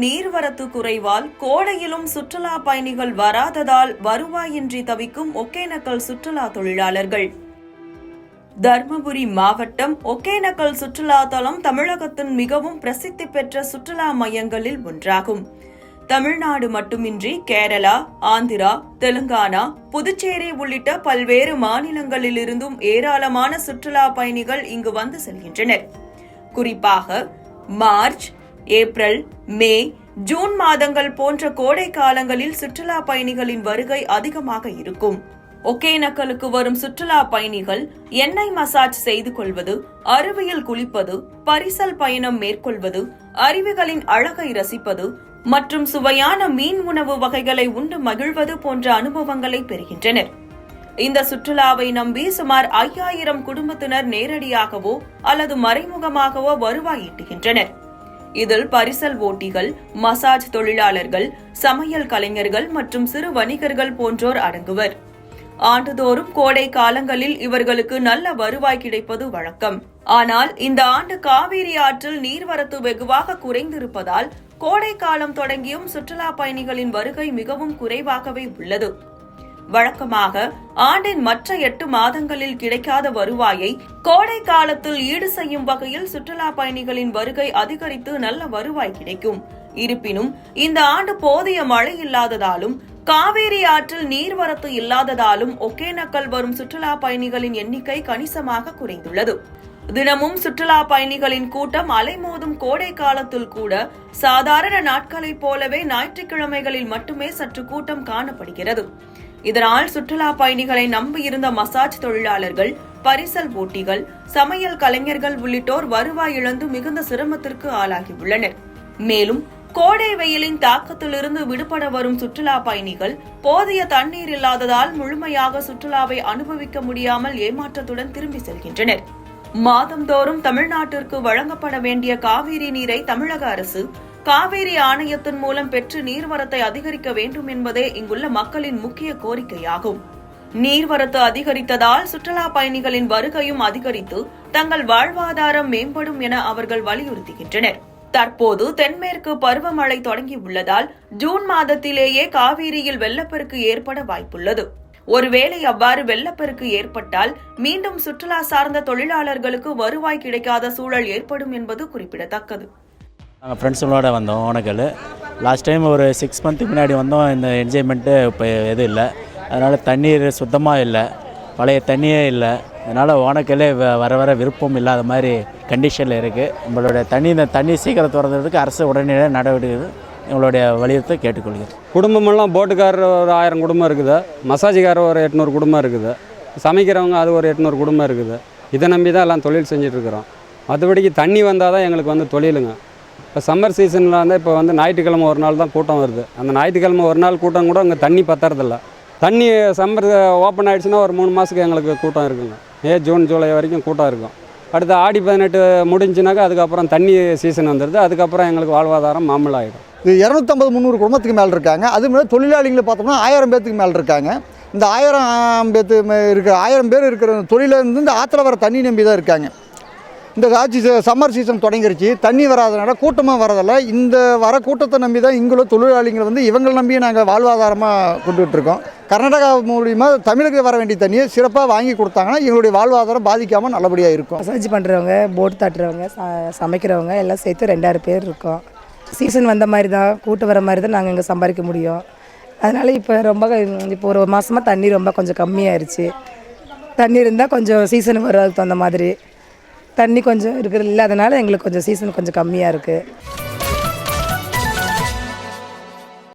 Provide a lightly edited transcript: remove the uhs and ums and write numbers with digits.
நீர்வரத்து குறைவால் கோடையிலும் சுற்றுலா பயணிகள் வராததால் வருவாயின்றி தவிக்கும் ஒகேனக்கல் சுற்றுலா தொழிலாளர்கள். தர்மபுரி மாவட்டம் ஒகேனக்கல் சுற்றுலா தலம் தமிழகத்தின் மிகவும் பிரசித்தி பெற்ற சுற்றுலா மையங்களில் ஒன்றாகும். தமிழ்நாடு மட்டுமின்றி கேரளா, ஆந்திரா, தெலுங்கானா, புதுச்சேரி உள்ளிட்ட பல்வேறு மாநிலங்களிலிருந்தும் ஏராளமான சுற்றுலா பயணிகள் இங்கு வந்து செல்கின்றனர். குறிப்பாக மார்ச், ஏப்ரல், மே, ஜூன் மாதங்கள் போன்ற கோடை காலங்களில் சுற்றுலா பயணிகளின் வருகை அதிகமாக இருக்கும். ஒகேனக்கலுக்கு வரும் சுற்றுலா பயணிகள் எண்ணெய் மசாஜ் செய்து கொள்வது, அருவியில் குளிப்பது, பரிசல் பயணம் மேற்கொள்வது, அருவிகளின் அழகை ரசிப்பது மற்றும் சுவையான மீன் உணவு வகைகளை உண்டு மகிழ்வது போன்ற அனுபவங்களை பெறுகின்றனர். இந்த சுற்றுலாவை நம்பி சுமார் 5000 குடும்பத்தினர் நேரடியாகவோ அல்லது மறைமுகமாகவோ வருவாய் ஈட்டுகின்றனர். இதில் பரிசல் ஓட்டிகள், மசாஜ் தொழிலாளர்கள், சமையல் கலைஞர்கள் மற்றும் சிறு வணிகர்கள் போன்றோர் அடங்குவர். ஆண்டுதோறும் கோடை காலங்களில் இவர்களுக்கு நல்ல வருவாய் கிடைப்பது வழக்கம். ஆனால் இந்த ஆண்டு காவிரி ஆற்றில் நீர்வரத்து வெகுவாக குறைந்திருப்பதால் கோடை காலம் தொடங்கியும் சுற்றுலா பயணிகளின் வருகை மிகவும் குறைவாகவே உள்ளது. வழக்கமாக ஆண்டின் மற்ற 8 மாதங்களில் கிடைக்காத வருவாயை கோடை காலத்தில் ஈடு செய்யும் வகையில் சுற்றுலா பயணிகளின் வருகை அதிகரித்து நல்ல வருவாய் கிடைக்கும். இருப்பினும் இந்த ஆண்டு போதிய மழை இல்லாததாலும் காவேரி ஆற்றில் நீர்வரத்து இல்லாததாலும் ஒகேனக்கல் வரும் சுற்றுலா பயணிகளின் எண்ணிக்கை கணிசமாக குறைந்துள்ளது. தினமும் சுற்றுலா பயணிகளின் கூட்டம் அலைமோதும் கோடை காலத்தில் கூட சாதாரண நாட்களைப் போலவே ஞாயிற்றுக்கிழமைகளில் மட்டுமே சற்று கூட்டம் காணப்படுகிறது. இதனால் சுற்றுலா பயணிகளை நம்பியிருந்த மசாஜ் தொழிலாளர்கள், பரிசல் போட்டிகள், சமையல் கலைஞர்கள் உள்ளிட்டோர் வருவாய் இழந்து மிகுந்த சிரமத்திற்கு ஆளாகியுள்ளனர். மேலும் கோடை வெயிலின் தாக்கத்திலிருந்து விடுபட வரும் சுற்றுலா பயணிகள் போதிய தண்ணீர் இல்லாததால் முழுமையாக சுற்றுலாவை அனுபவிக்க முடியாமல் ஏமாற்றத்துடன் திரும்பி செல்கின்றனர். மாதந்தோறும் தமிழ்நாட்டிற்கு வழங்கப்பட வேண்டிய காவிரி நீரை தமிழக அரசு காவிரி ஆணையத்தின் மூலம் பெற்று நீர்வரத்தை அதிகரிக்க வேண்டும் என்பதே இங்குள்ள மக்களின் முக்கிய கோரிக்கையாகும். நீர்வரத்து அதிகரித்ததால் சுற்றுலா பயணிகளின் வருகையும் அதிகரித்து தங்கள் வாழ்வாதாரம் மேம்படும் என அவர்கள் வலியுறுத்துகின்றனர். தற்போது தென்மேற்கு பருவமழை தொடங்கியுள்ளதால் ஜூன் மாதத்திலேயே காவிரியில் வெள்ளப்பெருக்கு ஏற்பட வாய்ப்புள்ளது. ஒருவேளை அவ்வாறு வெள்ளப்பெருக்கு ஏற்பட்டால் மீண்டும் சுற்றுலா சார்ந்த தொழிலாளர்களுக்கு வருவாய் கிடைக்காத சூழல் ஏற்படும் என்பது குறிப்பிடத்தக்கது. நாங்கள் ஃப்ரெண்ட்ஸுங்களோட வந்தோம் ஓனக்கல். லாஸ்ட் டைம் ஒரு 6 மந்த்துக்கு முன்னாடி வந்தோம். இந்த என்ஜாய்மெண்ட்டு இப்போ எதுவும் இல்லை. அதனால் தண்ணீர் சுத்தமாக இல்லை, பழைய தண்ணியே இல்லை. அதனால் ஓனக்கல்லே வர வர விருப்பம் இல்லாத மாதிரி கண்டிஷனில் இருக்குது. நம்மளுடைய இந்த தண்ணி சீக்கிரம் திறந்ததுக்கு அரசு உடனடியாக நடவடிக்கை எங்களுடைய வலியுறுத்த கேட்டுக்கொள்கிறேன். குடும்பமெல்லாம் போட்டுக்காரர் ஒரு 1000 குடும்பம் இருக்குது, மசாஜுக்காரர் ஒரு 800 குடும்பம் இருக்குது, சமைக்கிறவங்க அது ஒரு 800 குடும்பம் இருக்குது. இதை நம்பி தான் எல்லாம் தொழில் செஞ்சிட்ருக்குறோம். மற்றபடிக்கு தண்ணி வந்தால் தான் எங்களுக்கு வந்து தொழிலுங்க. இப்போ சம்மர் சீசனில் வந்து இப்போ வந்து ஞாயிற்றுக்கிழமை ஒரு நாள் தான் கூட்டம் வருது. அந்த ஞாயிற்றுக்கிழமை ஒரு நாள் கூட்டம் கூட அங்கே தண்ணி பத்துறதில்ல. தண்ணி சம்மர் ஓப்பன் ஆகிடுச்சுன்னா ஒரு 3 மாதத்துக்கு எங்களுக்கு கூட்டம் இருக்குங்க. ஜூன் ஜூலை வரைக்கும் கூட்டம் இருக்கும். அடுத்து ஆடி 18 முடிஞ்சுனாக்கா அதுக்கப்புறம் தண்ணி சீசன் வந்துடுது. அதுக்கப்புறம் எங்களுக்கு வாழ்வாதாரம் மாமூலாகிடும். இது 250-300 குடும்பத்துக்கு மேலே இருக்காங்க. அது மாதிரி தொழிலாளிகளை பார்த்தோம்னா 1000 பேர்த்துக்கு மேலே இருக்காங்க. இந்த 1000 பேர்த்து இருக்கிற 1000 பேர் இருக்கிற தொழிலேருந்து இந்த ஆற்றுல வர தண்ணி நம்பி தான் இருக்காங்க. இந்த சம்மர் சீசன் தொடங்கிருச்சு, தண்ணி வராதனால கூட்டமாக வரதில்லை. இந்த வர கூட்டத்தை நம்பி தான் இங்குள்ள தொழிலாளிகள் வந்து இவங்களை நம்பி நாங்கள் வாழ்வாதாரமாக கொண்டுகிட்ருக்கோம். கர்நாடகா மூலிமா தமிழுக்கு வர வேண்டிய தண்ணியை சிறப்பாக வாங்கி கொடுத்தாங்கன்னா எங்களுடைய வாழ்வாதாரம் பாதிக்காமல் நல்லபடியாக இருக்கும். மசாஜ் பண்ணுறவங்க, போட் தட்டுறவங்க, சமைக்கிறவங்க எல்லாம் சேர்த்து 2000 பேர் இருக்கோம். சீசன் வந்த மாதிரி தான், கூட்டம் வர மாதிரி தான் நாங்கள் இங்கே சம்பாதிக்க முடியும். அதனால் இப்போ ஒரு மாதமாக தண்ணி ரொம்ப கொஞ்சம் கம்மியாயிருச்சு. தண்ணி இருந்தால் கொஞ்சம் சீசனுக்கு வர்றதுக்கு தகுந்த மாதிரி தண்ணி கொஞ்சம் இருக்கிறது இல்லாதனால எங்களுக்கு கொஞ்சம் சீசன் கொஞ்சம் கம்மியாக இருக்குது.